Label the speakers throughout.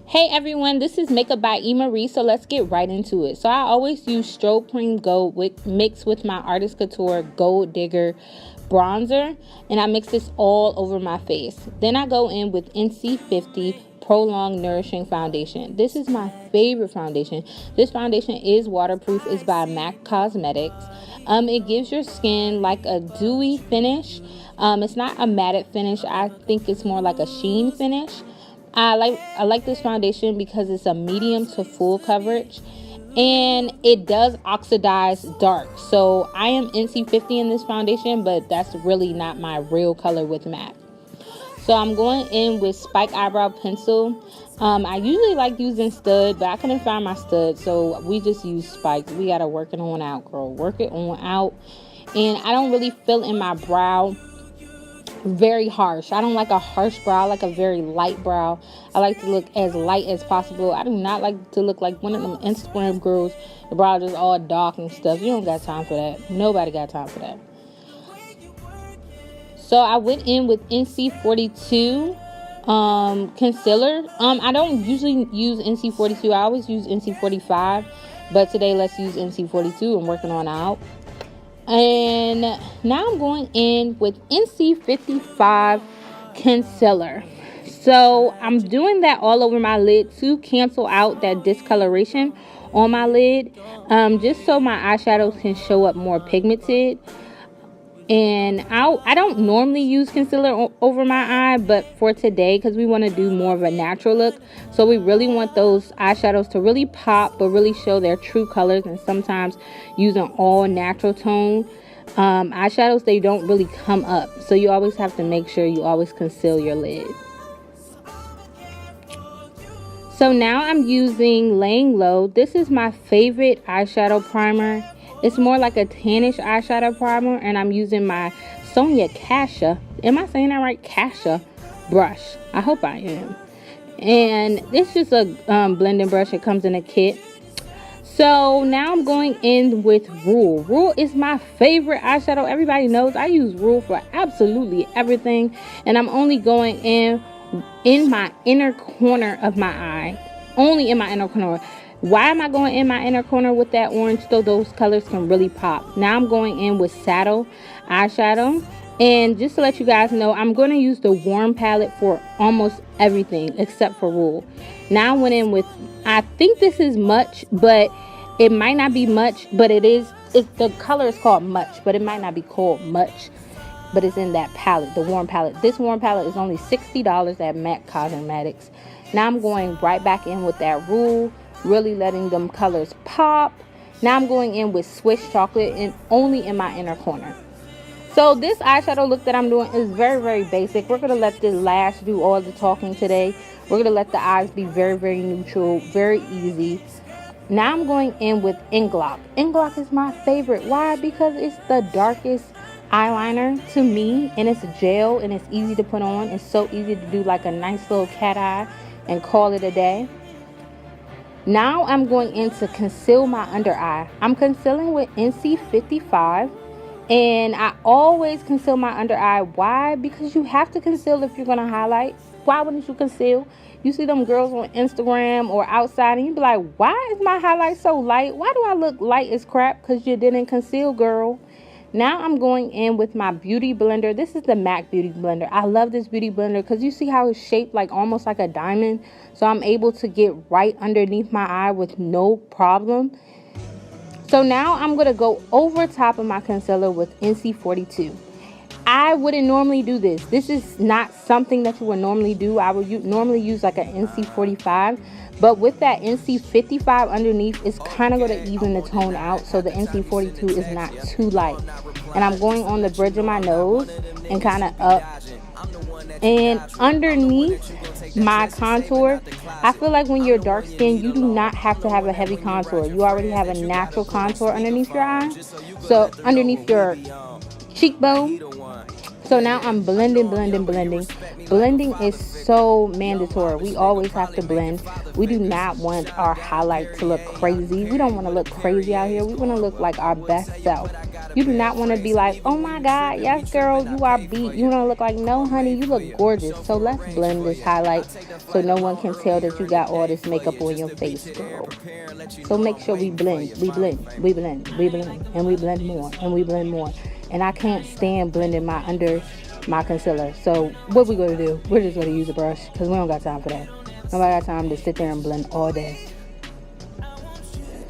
Speaker 1: Hey everyone, this is Makeup by E. Marie, so let's get right into it. So I always use Strobe Cream Gold mixed with my Artist Couture Gold Digger bronzer, and I mix this all over my face. Then I go in with NC50 Prolong Nourishing Foundation. This is my favorite foundation. This foundation is waterproof. It's by MAC Cosmetics. It gives your skin like a dewy finish. It's not a matte finish. I think it's more like a sheen finish. I like this foundation because it's a medium to full coverage and it does oxidize dark. So I am NC50 in this foundation, but that's really not my real color with MAC. So I'm going in with Spike Eyebrow Pencil. I usually like using stud, but I couldn't find my stud, so we just use spikes. We gotta work it on out, girl. Work it on out. And I don't really fill in my brow very harsh. I don't like a harsh brow. I like a very light brow. I like to look as light as possible. I do not like to look like one of them Instagram girls. The brow just all dark and stuff. You don't got time for that. Nobody got time for that. So I went in with NC42 concealer. I don't usually use NC42. I always use NC45, but today let's use NC42. I'm working on out. And now I'm going in with NC55 concealer. So I'm doing that all over my lid to cancel out that discoloration on my lid, just so my eyeshadows can show up more pigmented. And I don't normally use concealer over my eye, but for today, because we want to do more of a natural look, so we really want those eyeshadows to really pop but really show their true colors. And sometimes using all natural tone eyeshadows, they don't really come up, so you always have to make sure you always conceal your lid. So now I'm using Laying Low. This is my favorite eyeshadow primer. It's more like a tannish eyeshadow primer, and I'm using my Sonia Kasha. Am I saying that right? Kasha brush. I hope I am. And it's just a blending brush. It comes in a kit. So now I'm going in with Rule. Rule is my favorite eyeshadow. Everybody knows I use Rule for absolutely everything, and I'm only going in my inner corner of my eye. Only in my inner corner. Why am I going in my inner corner with that orange, so those colors can really pop? Now I'm going in with Saddle eyeshadow. And just to let you guys know, I'm going to use the warm palette for almost everything except for Rule. Now I went in with, I think this is Much, but it might not be Much, but it is. The color is called Much, but it might not be called Much. But it's in that palette, the warm palette. This warm palette is only $60 at MAC Cosmetics. Now I'm going right back in with that Rule, really letting them colors pop. Now I'm going in with Swiss Chocolate and only in my inner corner. So this eyeshadow look that I'm doing is very, very basic. We're going to let the lash do all the talking today. We're going to let the eyes be very, very neutral, very easy. Now I'm going in with inglot. Inglot is my favorite. Why? Because it's the darkest eyeliner to me, and it's gel and it's easy to put on. It's so easy to do like a nice little cat eye and call it a day. Now I'm going in to conceal my under eye. I'm concealing with NC55, and I always conceal my under eye. Why? Because you have to conceal if you're going to highlight. Why wouldn't you conceal? You see them girls on Instagram or outside, and you be like, why is my highlight so light? Why do I look light as crap? Because you didn't conceal, girl. Now I'm going in with my beauty blender. This is the MAC beauty blender. I love this beauty blender because you see how it's shaped like almost like a diamond. So I'm able to get right underneath my eye with no problem. So now I'm going to go over top of my concealer with NC42. I wouldn't normally do this. This is not something that you would normally do. I would normally use like an NC45. But with that NC55 underneath, it's kind of going to even the tone out, so the NC42 is not too light. And I'm going on the bridge of my nose and kind of up. And underneath my contour, I feel like when you're dark skinned, you do not have to have a heavy contour. You already have a natural contour underneath your eye. So underneath your cheekbone. So now I'm blending. Blending is so mandatory. We always have to blend. We do not want our highlight to look crazy. We don't want to look crazy out here. We want to look like our best self. You do not want to be like, oh my God, yes girl, you are beat. You don't look like, no honey, you look gorgeous. So let's blend this highlight so no one can tell that you got all this makeup on your face, girl. So make sure we blend, we blend, we blend, we blend, and we blend more, and we blend more. And I can't stand blending my under my concealer. So what we gonna do? We're just gonna use a brush because we don't got time for that. Nobody got time to sit there and blend all day.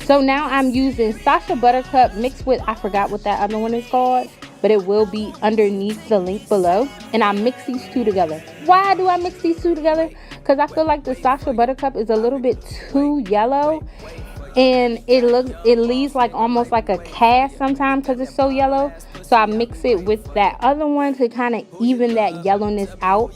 Speaker 1: So now I'm using Sacha Buttercup mixed with, I forgot what that other one is called, but it will be underneath the link below. And I mix these two together. Why do I mix these two together? Because I feel like the Sacha Buttercup is a little bit too yellow. And it leaves like almost like a cast sometimes because it's so yellow. So I mix it with that other one to kind of even that yellowness out.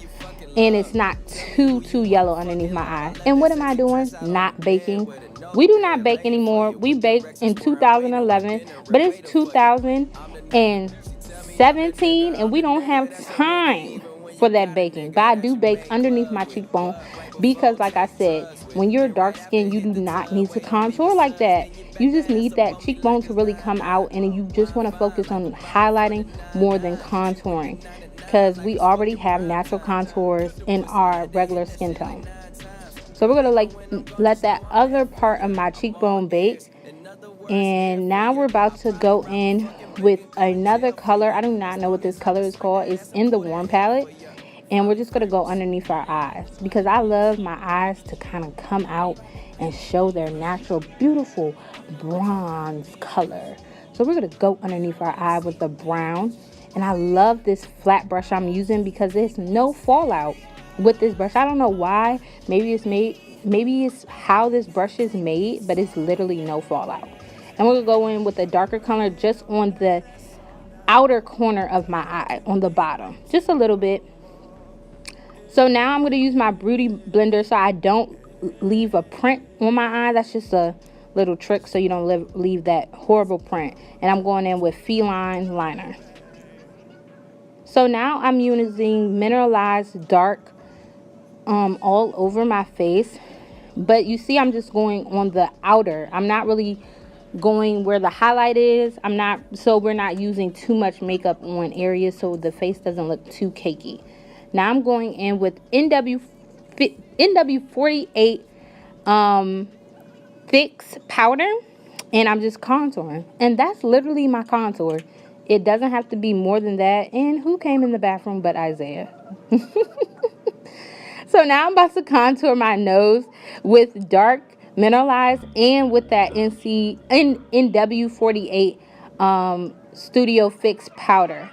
Speaker 1: And it's not too yellow underneath my eye. And what am I doing? Not baking. We do not bake anymore. We baked in 2011, but it's 2017 and we don't have time for that baking. But I do bake underneath my cheekbone because, like I said, when you're dark skinned, you do not need to contour like that. You just need that cheekbone to really come out, and you just want to focus on highlighting more than contouring because we already have natural contours in our regular skin tone. So we're going to let that other part of my cheekbone bake. And now we're about to go in with another color. I do not know what this color is called. It's in the Warm palette. And we're just going to go underneath our eyes because I love my eyes to kind of come out and show their natural, beautiful bronze color. So we're going to go underneath our eye with the brown. And I love this flat brush I'm using because there's no fallout with this brush. I don't know why. Maybe it's how this brush is made, but it's literally no fallout. And we're gonna go in with a darker color just on the outer corner of my eye, on the bottom, just a little bit. So now I'm going to use my Beauty Blender so I don't leave a print on my eye. That's just a little trick so you don't leave that horrible print. And I'm going in with Feline liner. So now I'm using mineralized dark all over my face. But you see I'm just going on the outer. I'm not really going where the highlight is. So we're not using too much makeup on areas so the face doesn't look too cakey. Now I'm going in with NW48 Fix powder, and I'm just contouring. And that's literally my contour. It doesn't have to be more than that. And who came in the bathroom but Isaiah? So now I'm about to contour my nose with dark mineralized and with that NW48 Studio Fix powder.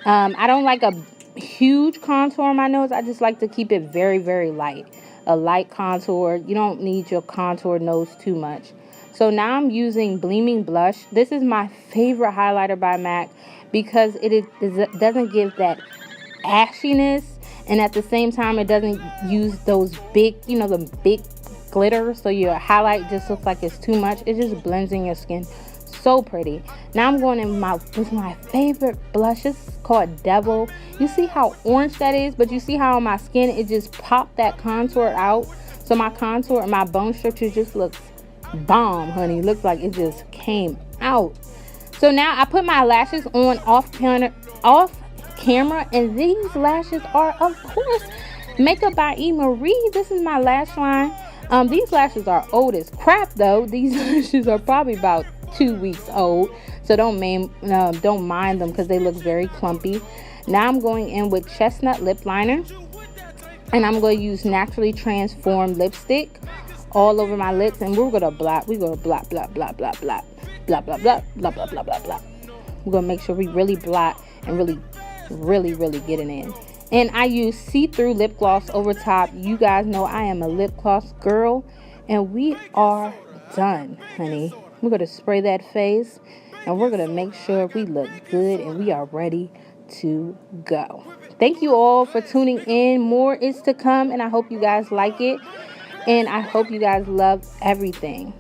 Speaker 1: I don't like a huge contour on my nose. I just like to keep it very, very light. A light contour. You don't need your contour nose too much. So now I'm using Gleaming Blush. This is my favorite highlighter by MAC because it doesn't give that ashiness, and at the same time it doesn't use those big, the big glitter, so your highlight just looks like it's too much. It just blends in your skin. So pretty. Now I'm going in with my favorite blush. It's called Devil. You see how orange that is, but you see how on my skin it just popped that contour out. So my contour and my bone structure just looks bomb, honey. It looks like it just came out. So now I put my lashes on off camera, and these lashes are, of course, Makeup by E. Marie. This is my lash line. These lashes are old as crap though. These lashes are probably about 2 weeks old, so don't mind them because they look very clumpy. Now I'm going in with Chestnut lip liner, and I'm going to use Naturally Transformed lipstick all over my lips, and we're gonna blot. We're gonna blot, blot, blot, blot, blot, blot, blot, blot, blot, blot, blot, blot, blot. We're gonna make sure we really blot and really get it in. And I use see-through lip gloss over top. You guys know I am a lip gloss girl, and we are done, honey. We're going to spray that face, and we're going to make sure we look good, and we are ready to go. Thank you all for tuning in. More is to come, and I hope you guys like it, and I hope you guys love everything.